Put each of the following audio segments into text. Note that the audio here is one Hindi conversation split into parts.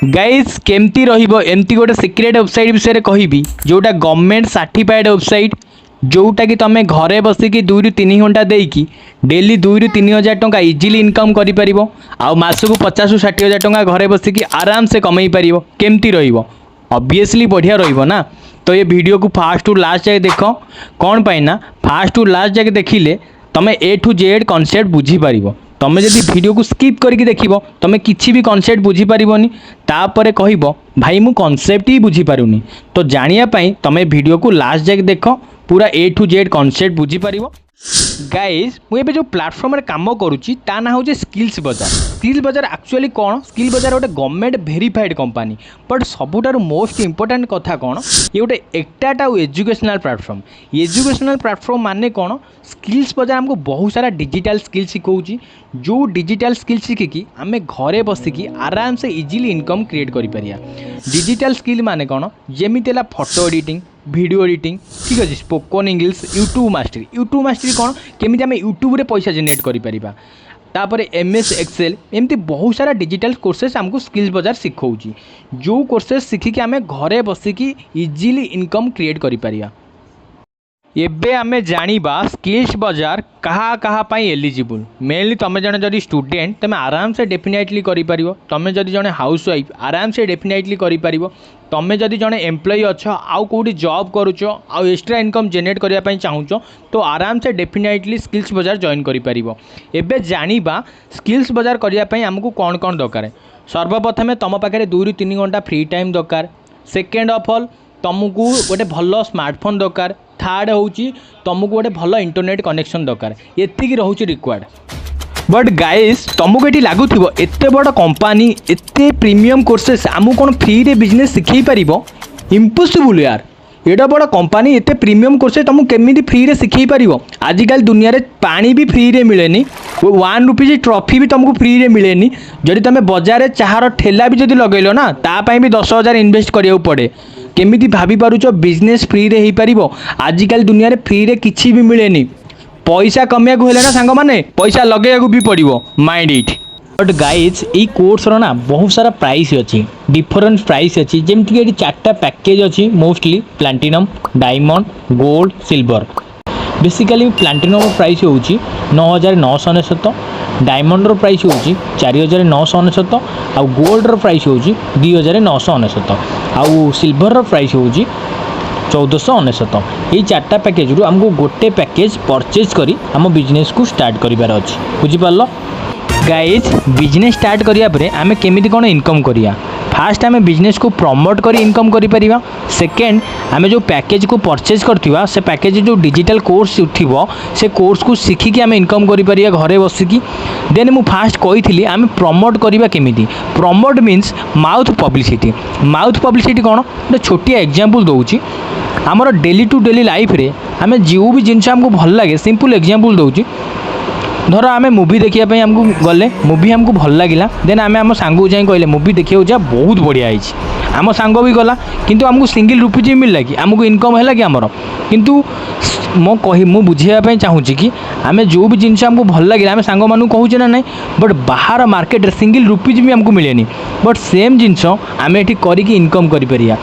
गाइस केमती रहिबो एमती गोटे सिक्रेट वेबसाइट विषय कहबी जोटा गवर्नमेंट सर्टिफाइड वेबसाइट जोटा कि तुम घरे बसिकी 2 ରୁ 3 घंटा देकी डेली 2 ରୁ 3 हजार टंका इजिली इनकम करि परिबो आ मासको 50 ରୁ 60 हजार टंका घरे बसिकी आराम से कमई परिबो। केमती रहिबो ऑब्वियसली बढ़िया रहिबो ना। तो ये वीडियो को फास्ट टू लास्ट जाके देख कौन पाई ना फास्ट टू लास्ट जाके देखिले तुम ए टू जेड कॉन्सेप्ट बुझी पारिबो। तुम जदि वीडियो को स्किप करके देखिबो तुम किछि भी कॉन्सेप्ट बुझी पारिबोनी तापरे कहइबो भाई मु कॉन्सेप्ट ही बुझी पारुनी। तो जानिया पई तुम वीडियो को लास्ट जाके देख पूरा ए टू जेड कॉन्सेप्ट बुझी पारिबो। गाइज मुझे जो प्लाटफर्म काम करुच्ची ता ना हूँ स्किल्स बजार। स्किल्स बजार एक्चुअली कौन स्किल बजार गोटे गवर्नमेंट वेरीफाइड कंपनी बट सबुठार मोस्ट इंपोर्टेंट कथा कौन ये गोटे एक्टाट आउ एजुकेशनल प्लाटफर्म। एजुकेशनल प्लाटफर्म माने कौन स्किल्स बजार हमको बहुत सारा डिजिटल स्किल शिखाऊँ जो डिजिटल स्किल शिखिकी आम घरे बसिकी आराम से इजिली इनकम क्रिएट कर। डिजिटल स्किल माने कौन जमी फोटो एडिटिंग वीडियो एडिटिंग ठीक अच्छे स्पोकन इंग्लिश यूट्यूब मास्टरी कौन केमी आम यूट्यूब रे पैसा जेनेरेट करिपरिबा तापर एमएस एक्सेल एमती बहुत सारा डिजिटल कोर्सेस हमको स्किल्स बजार शिखाऊँ जो कोर्सेस शिखिकी आम घरे बसिकी इजिली इनकम क्रिएट करिपरिबा। एबे आमे जानिबा स्किल्स बजार कहा कहा पाई एलिजिबल। मेनली तुम जने जदि स्टूडेंट तुम आराम से डेफिनेटली करि परिबो। तुम जदि जने हाउसवाइफ आराम से डेफिनेटली करि परिबो। तुम जदि जने एम्प्लॉय अच्छ आउ कोडी जॉब करूछ आउ एक्स्ट्रा इनकम जनरेट करिया पई चाहूछ तो आराम से डेफिनेटली स्किल्स बजार जॉइन करि परिबो। एबे जानिबा स्किल्स बजार करिया पई हमकु कोन कोन दरकार। सर्वप्रथमे तुम पाखे 2 ରୁ 3 घंटा फ्री टाइम दरकार। सेकेंड ऑफ ऑल तुमको गोटे भल स्मार्टफोन दरकार। थर्ड हूँ तुमको गोटे भल इंटरनेट कनेक्शन दरकार एतिक रोचे रिक्वायर्ड। बट गाइस तुमको ये लगुव एत बड़ कंपनी एत प्रीमियम कोर्सेस आमको कौन फ्री रे बिजनेस शिखई पार इम्पॉसिबल यार। एडा बड़ कंपनी एत प्रीमियम कोर्सेस तुमको केमी फ्री रे शिखई पार। आजिकल दुनिया रे पानी भी फ्री रे मिलेनी 1 रुपीज ट्रॉफी भी तुमको फ्री रे मिलेनी। जदि तुम बजार चाहार ठेला भी जब लगेल ना तापाई भी 10,000 इन्वेस्ट करिया पड़े। केमिति भाभी पारुछ बिजनेस फ्री रे ही पारिबो। आजिकल दुनिया रे फ्री रे किछि भी मिलेनी। पैसा कमिया को हेले ना सांग माने पैसा लगेया को भी पड़िबो माइंड इट। बट गाइज ये कोर्स रो ना बहुत सारा प्राइस अच्छी डिफरेंट प्राइस अच्छी जमती कि 4टा पैकेज अच्छी mostly platinum diamond gold silver. Basically platinum price हो 9,999 डायमंड प्राइस हो 4,999 आउ गोल्ड प्राइस हो 2,999 आउ सिल्वर प्राइस हो 1,499। ये 4टा पैकेज रू हमको गोटे पैकेज परचेज करी आम बिजनेस को स्टार्ट करिवार अछि। बुझिपारल गाइज बिजनेस स्टार्ट करिया परे आमे केमिति कोन इनकम करिया। फास्ट आमे बिजनेस को प्रमोट करी इनकम करि परिबा। सेकेंड आमे जो पैकेज को परचेज करथिबा से पैकेज जो डिजिटल कोर्स उठिबो से कोर्स को शिखी कि आमे इनकम करि परिया घरे बसिकी। देन मु फास्ट कहिथिली आमे प्रमोट करिबा केमिति। Promote means mouth publicity. Mouth publicity कोन गोटे छोटिया एग्जांपल दउची आमर डेली टू डेली लाइफ रे आमे जो भी जिनस हमको भल लागे सिंपल एग्जांपल दउची धर आम मुवी देखापी आमको गले मुवी हमको भल लगे देन आम आम सांग जाए कहले मुवी देखा जा बहुत बढ़िया है आम सांग भी गला किंतु आमको सिंगल रुपीज भी मिलला कि आमको इनकम है कि आमर किंतु मु बुझापी चाहूँगी कि आम जो भी जिनस आमको भल लगे आम सांग मानू कहूचे ना नहीं बट बाहर मार्केट सिंगल रुपीज भी आमको मिलेनी बट सेम जिनस आम ये करी इनकम करिपरिया।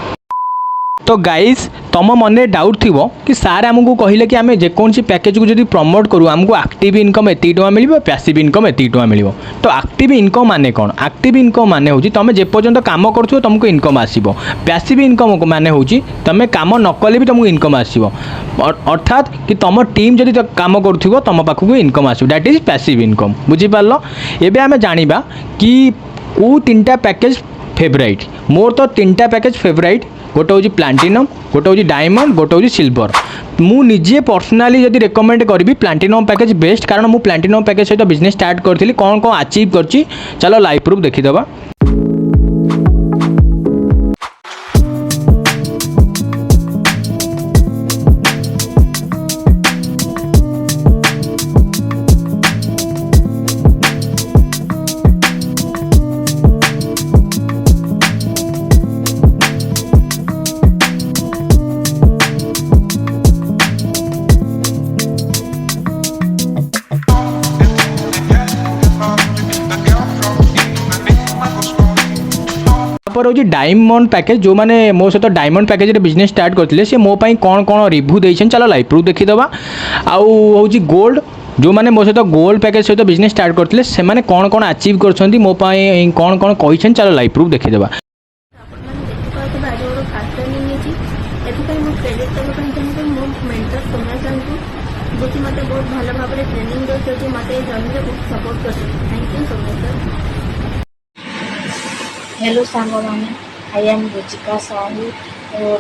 तो गाइज तुम मन डाउट थी कि सार आमको कहले कि आम जेकोसी पैकेज को जब प्रमोट करूँ आमको एक्टिव इनकम एति टका मिल पैसिव इनकम एति टका मिल। तो एक्टिव इनकम माने कौन एक्टिव इनकम माने हूँ तुम जेपर्यंत काम कर तुमको इनकम आसो। पैसिव इनकम माने हूँ तुम काम न कले भी तुमको इनकम आसो अर्थात कि तुम टीम जब काम कर तुम पाखक इनकम आसो दैट इज पैसिव इनकम। बुझिपार एबे आम जानिबा कि को 3टा पैकेज फेवराइट। मोर तो 3टा पैकेज फेवराइट गोटे हूँ प्लाटिनम गोटे हूँ डायमंड गोटे हूँ सिल्वर। मु निजे पर्सनाली जब रेकमेंड करी प्लाटिनम पैकेज बेस्ट कारण मु प्लाटिनम पैकेज सहित बिजनेस स्टार्ट करी कौन कौन अचीव करची चलो लाइव प्रूफ देखीदबा। तापर हूँ डायमंड पैकेज जो मैंने मो सहित डायमंड पैकेज बिजनेस स्टार्ट करते से मो कौन कौन रिव्यू देते चलो लाइव प्रूफ देखीदे आउ हूँ गोल्ड जो मैंने मो सहित गोल्ड पैकेज सहित बिजनेस स्टार्ट करते से कौन कौन अचीव कर मो कौन कौन कही चलो लाइव प्रूफ देखीदे जो कि मत बहुत भल भाव ट्रेनिंग दे मत जर्नी बहुत सपोर्ट कर thank you so much sir. Hello सांग मैंने I am Ruchika Sahu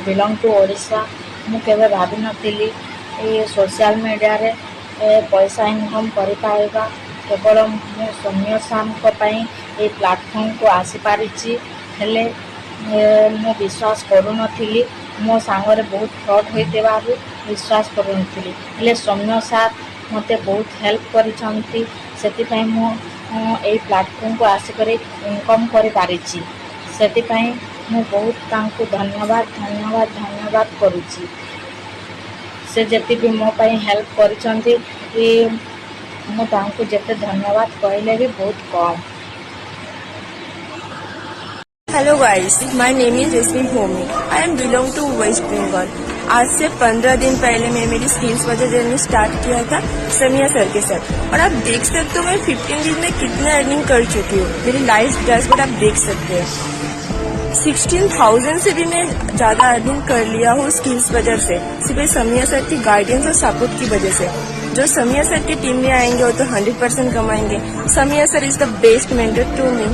belong to Odisha मुझे भाभी नी सोशल मीडिया रे पैसा इनकम कर केवल मु सौम्य साम ये प्लाटफर्म को आसी पारी हेले मु विश्वास करूँ मो सांगरे बहुत फ्रड होते विश्वास करूनथी हेले सौम्य सार मते बहुत हेल्प करिसंती सेति मु एई प्लाटफॉर्म को आसिक इनकम कर पारी सेति मु बहुत तांको धन्यवाद धन्यवाद धन्यवाद करुची से जति भी मो पई हेल्प करिसंती मु तांको जते धन्यवाद कहले भी बहुत कम। Hello guys, my name is Rashmi Homi. I am belong to West Bengal. आज से 15 दिन पहले मैं मेरी स्किल्स वजह जर्नी स्टार्ट किया था समिया सर के साथ और आप देख सकते हो मैं 15 दिन में कितना अर्निंग कर चुकी हूँ। मेरी लाइफ डैशबोर्ड आप देख सकते हैं। 16,000 से भी मैं ज्यादा अर्निंग कर लिया हूँ स्किल्स वजह से, सिर्फ समिया सर की गाइडेंस और सपोर्ट की वजह से। जो समिया सर की टीम में आएंगे वो तो 100% कमाएंगे। Samiya sir is the best mentor to me.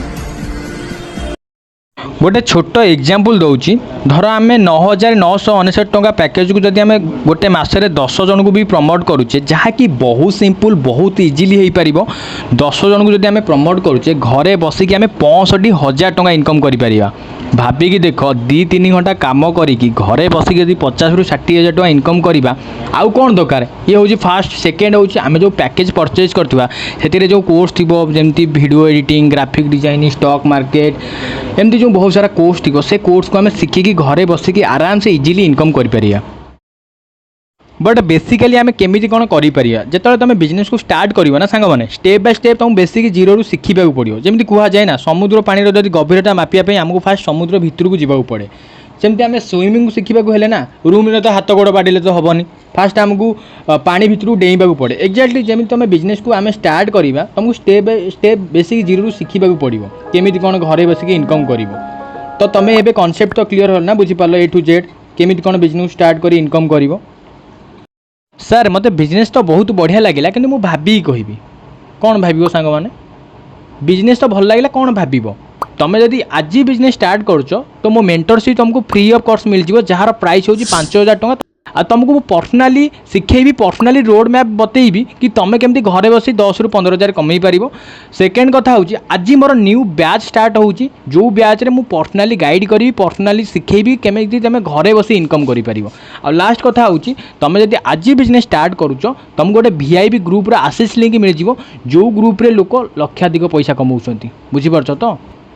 गोटे छोट एग्जांपल दूची धर आम 9,999 टंका पैकेज को जब आम गोटे मसरे 10 जन को भी प्रमोट करुचे जहाँकि बहुत सिंपल बहुत इजिली हो पार 10 जन को जब आम प्रमोट करुचे घरे बसिकी आम 65,000 टंका इनकम कर भाविकी देख 2-3 घंटा कम करी घरे बसिक यदि 50,000 ରୁ 60,000 टंका इनकम करवा आउ कौन दरकार ये हूँ फास्ट सेकेंड हूँ आम जो पैकेज परचेज करवा से जो कोर्स थी जमी video editing graphic designing stock market एमती जो बहुत सारा कोर्स थी से कोर्स को आम शिखिकी घरे बसिकी आराम से इजिली इनकम कर बट बेसिकली आम केमी कौन करें जो तुम बिजनेस को स्टार्ट कर ना सांग मैंने स्टेप बाय स्टेप तुम बेसिक जीरो रू शिखा पड़ो जमी कहुए ना समुद्र पानी जब गभीरता मापिया आमको फास्ट समुद्र भितर को जावाक पड़े सेमती आम स्विमिंग शिखा ना रूम तो हाथ गोड़ बाड़े तो हेनी फास्ट आमको पानी भितर डेइबा पड़े एक्जाक्टली जमी तुम बिजनेस को आम स्टार्ट करवा तुमको step by step basic zero रू शिखा पड़ो केमी कौन घरे बसिक इनकम कर तो तुम ए कनसेप्ट तो क्लीयर हो ना बुझीपार ए टू जेड केमी कौन बिजनेस स्टार्ट कर इनकम कर सर मत बिजनेस तो बहुत बढ़िया लगे कि मुझे भाभी कहि कौन भाव सांग मैंने बिजनेस तो भल लगे कौन भाव तुम जदि आज बिजनेस स्टार्ट कर तो मो मेंटरशिप तुमको फ्री ऑफ कॉस्ट मिल जाए जार प्राइस हूँ 5,000 टंका आ तुमको पर्सनाली शिखेबी पर्सनाली रोड मैप बतेबी कि तुम केमती घरे बसी 10,000 ରୁ 15,000 कमई पार। सेकेंड कथा हूँ आज मोर न्यू बैच स्टार्ट होची जो बैच रे मु पर्सनाली गाइड करी पर्सनाली शिखेबी केमती तुम घरे बसी इनकम कर। लास्ट कथा हूँ तुम जब आज बिजनेस स्टार्ट करुच तुमको गोटे VIP ग्रुप रो आसेस लिंक मिल जाव जो ग्रुप रे लोक लक्षाधिक पैसा कमाउछंती बुझीपारछ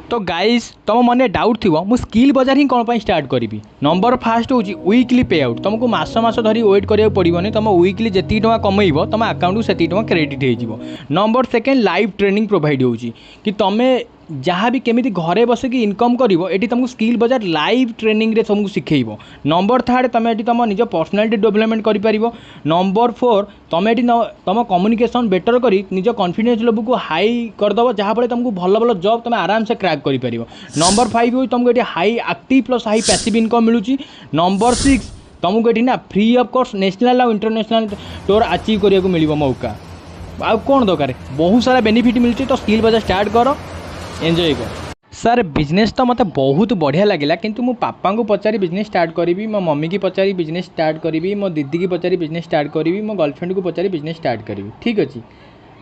तो गाइस तुम मन डाउट थी मु स्किल बाजार ही कौन पर स्टार्ट करी। नंबर फास्ट हूँ वीकली पे आउट तुमको मास धरी वेट करा पड़ोनी तुम वीकली जी टका कमैब तुम अकाउंट से टका क्रेडिट हो। Number second live training provide होची कि तुम जहाँ भी केमी घरे बसिक इनकम कर तुमको स्किल बाजार लाइव ट्रेनिंग रे तुमको शिखेब। नंबर थर्ड तुम ये तुम निज पर्सनालिटी डेवलपमेंट कर। नंबर 4 तुम ये तुम कम्युनिकेशन बेटर कर निज कॉन्फिडेंस लेवल को हाई करदेव जहाँफल तुमको भल भल जॉब तुम आराम से क्रैक कर। नंबर 5 हूँ तुमको ये high active plus high passive income मिलूँ। नंबर 6 तुमको ये ना फ्री ऑफ कॉस्ट नेशनल और इंटरनेशनल टूर अचीव करने को मिल मौका आउ कौन दरकार बहुत सारा बेनिफिट मिलूँ। तो स्किल बाजार स्टार्ट कर एंजॉय कर। सर बिजनेस तो मत बहुत बढ़िया लगे किंतु मो पापा को पचारि बिजनेस स्टार्ट करी मो मम्मी की पचारि बिजनेस स्टार्ट करी मो दीदी की पचारि बिजनेस स्टार्ट करी मो गर्लफ्रेंड को पचारि बिजनेस स्टार्ट करी ठीक अच्छे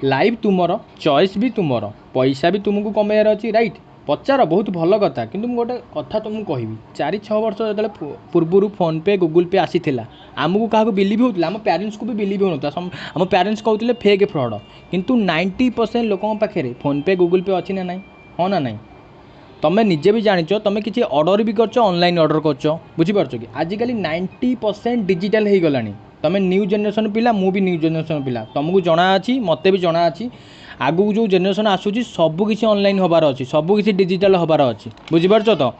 लाइफ तुमर चॉइस भी तुमर पैसा भी तुमको कमार अच्छी राइट पचार बहुत भल कथा किंतु गोटे कथा तुमको कहि 4-6 वर्ष जो पूर्व फोन पे गूगल पे आसी आमको क्या बिलीव होता आम पेरेंट्स को भी बिलीव होता आम पेरेंट्स कहते फेक फ्रड किंतु 90% लोकों पाखे फोन पे गूगल पे अच्छी ना ना हाँ ना नहीं तुम निजे भी जाच तुम किसी ऑर्डर भी कर ऑनलाइन ऑर्डर कर बुझीपार कि आजिकल 90% डिजिटल हो गलानी तुम न्यू जनरेशन पिला मु भी न्यू जनरेशन पिला तुमको जना अच्छी मत भी जना अच्छी आगू जो जनरेशन आसूँ सबकिछि ऑनलाइन होबार अच्छी सबकिछि डिजिटल होबार अच्छी बुझीपार तो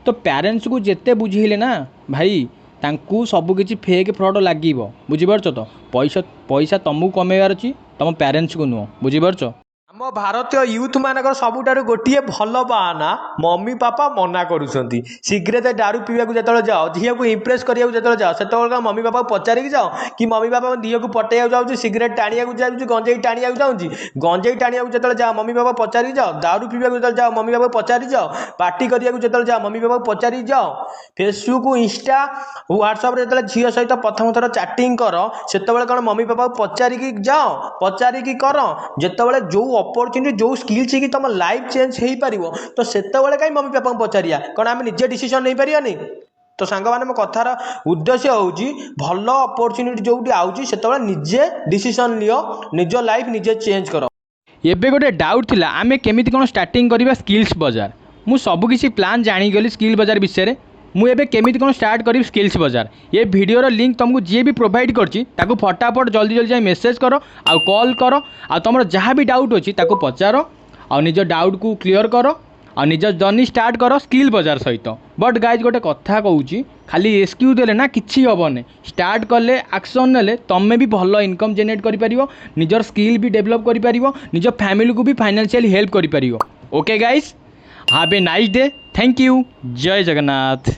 तो पेरेंट्स को जिते बुझेले ना भाई तांकू सबकिछि फेक फ्रड लागिब बुझिपारछ तो पैसा पैसा तुमको कमेबार अछि तुम पेरेंट्स को नुह बुझिपारछ। आम भारतीय यूथ मानकर सबुठारु गोटे भल बाहाना मम्मी पापा मना करुछंती सिगरेट दारू पीवाक जो जाओ झील को इम्प्रेस करिया जो जाओ से मम्मी पापा पचारिक जाओ कि मम्मी पापा झील को पटेया जाऊँ सिगरेट टाणिया जाऊँ गंजेई टाणिया जाऊँगी गंजेई टाणिया जो जाओ मम्मी पापा पचारिक जाओ दारू पीवाक जो जाओ मम्मी पापा पचारि जाओ पार्टी करिया जो जाओ मम्मी पापा पचारि जाओ फेसबुक इंस्टा व्हाट्सएप जो झील सहित प्रथम थर चैटिंग कर से कौन मम्मी पापा पचारिक जाओ पचारिक कर जितेबाला जो अपॉर्चुनिटी जो स्किल्स कि तुम लाइफ चेंज हो पार तो से कहीं मम्मी पापा पचारिया कौन आम निजे डिसीजन नहीं पारानी। तो सांग मैंने मो कथार उद्देश्य हूँ भल अपॉर्चुनिटी जो आउची से निजे डिसीजन लियो निज लाइफ निजे चेंज कर। एबे गोटे डाउट थिला आमे केमिति कोन स्टार्टिंग करिबा स्किल्स बाजार मु सब किछि प्लान जानि गली स्किल बाजार विषय मु एबे केमिति कोन स्टार्ट करी स्किल्स बाजार ये वीडियो रो लिंक तुमको जे भी प्रोवाइड करछि ताको फटाफट जल्दी जल्दी जाई मेसेज करो आ कॉल करो आ तुमर जहाँ भी डाउट अछि ताको पचारो आ निज डाउट को क्लियर करो आ निज जर्नी स्टार्ट करो स्किल बाजार सहित। बट गाइज गोटे कथा कहूँ खाली एसक्यू देले ना किछि हबने स्टार्ट कले एक्शन नेले तमे भी भल इनकम जनरेट करि परिबो निजर स्किल भी डेवलप करि परिबो निज फैमिली को भी फाइनेंशियली हेल्प करि परिबो। Okay guys have a nice day thank you जय जगन्नाथ।